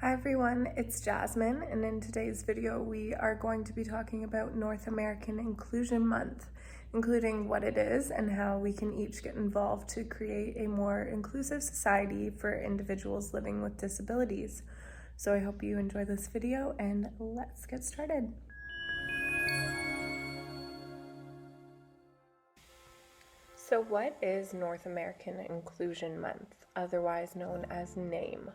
Hi everyone, it's Jasmine, and in today's video we are going to be talking about North American Inclusion Month, including what it is and how we can each get involved to create a more inclusive society for individuals living with disabilities. So I hope you enjoy this video and let's get started. So what is North American Inclusion Month, otherwise known as NAME?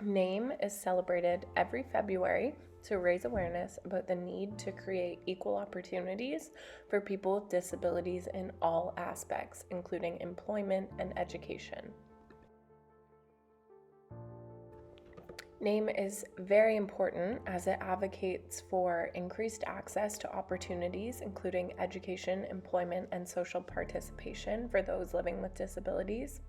NAME is celebrated every February to raise awareness about the need to create equal opportunities for people with disabilities in all aspects, including employment and education. NAME is very important as it advocates for increased access to opportunities, including education, employment, and social participation for those living with disabilities.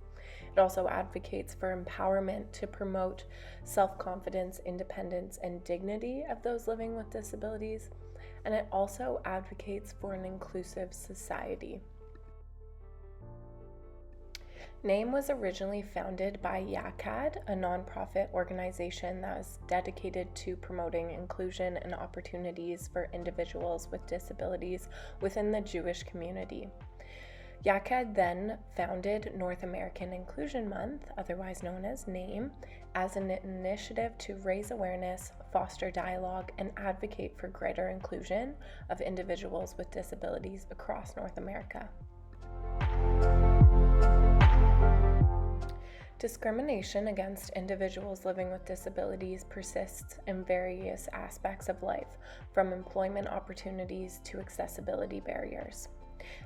It also advocates for empowerment to promote self-confidence, independence, and dignity of those living with disabilities. And it also advocates for an inclusive society. NAME was originally founded by YACAD, a nonprofit organization that was dedicated to promoting inclusion and opportunities for individuals with disabilities within the Jewish community. YACAD then founded North American Inclusion Month, otherwise known as NAME, as an initiative to raise awareness, foster dialogue, and advocate for greater inclusion of individuals with disabilities across North America. Discrimination against individuals living with disabilities persists in various aspects of life, from employment opportunities to accessibility barriers.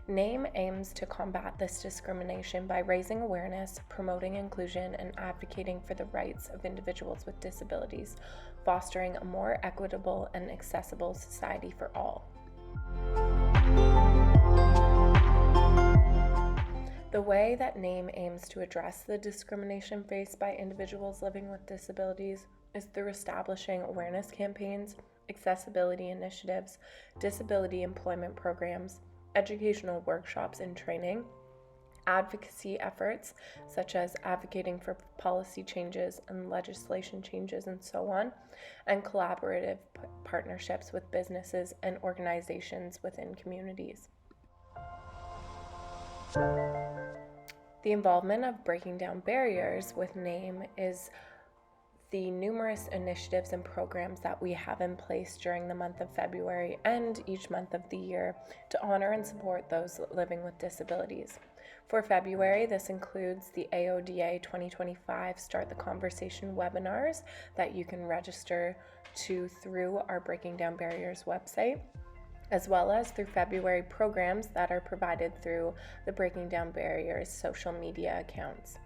NAME aims to combat this discrimination by raising awareness, promoting inclusion, and advocating for the rights of individuals with disabilities, fostering a more equitable and accessible society for all. The way that NAME aims to address the discrimination faced by individuals living with disabilities is through establishing awareness campaigns, accessibility initiatives, disability employment programs, educational workshops and training, advocacy efforts such as advocating for policy changes and legislation changes and so on, and collaborative partnerships with businesses and organizations within communities. The involvement of breaking down barriers with NAME is the numerous initiatives and programs that we have in place during the month of February and each month of the year to honor and support those living with disabilities. For February, this includes the AODA 2025 Start the Conversation webinars that you can register to through our Breaking Down Barriers website, as well as through February programs that are provided through the Breaking Down Barriers social media accounts.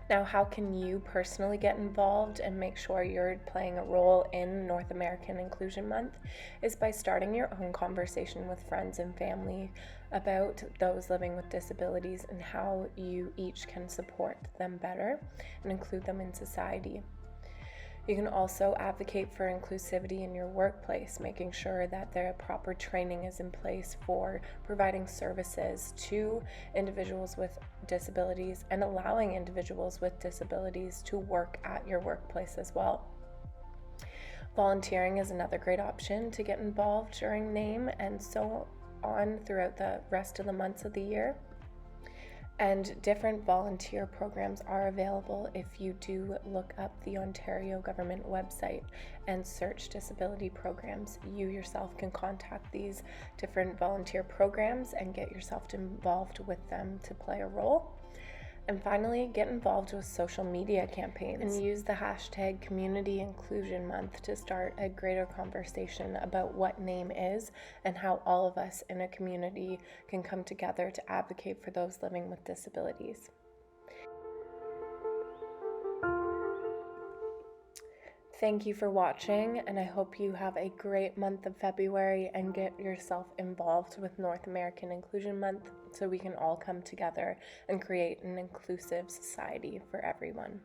Now, how can you personally get involved and make sure you're playing a role in North American Inclusion Month is by starting your own conversation with friends and family about those living with disabilities and how you each can support them better and include them in society. You can also advocate for inclusivity in your workplace, making sure that the proper training is in place for providing services to individuals with disabilities and allowing individuals with disabilities to work at your workplace as well. Volunteering is another great option to get involved during NAME and so on throughout the rest of the months of the year. And different volunteer programs are available if you do look up the Ontario government website and search disability programs. You yourself can contact these different volunteer programs and get yourself involved with them to play a role. And finally, get involved with social media campaigns and use the hashtag Community Inclusion Month to start a greater conversation about what NAME is and how all of us in a community can come together to advocate for those living with disabilities. Thank you for watching, and I hope you have a great month of February and get yourself involved with North American Inclusion Month so we can all come together and create an inclusive society for everyone.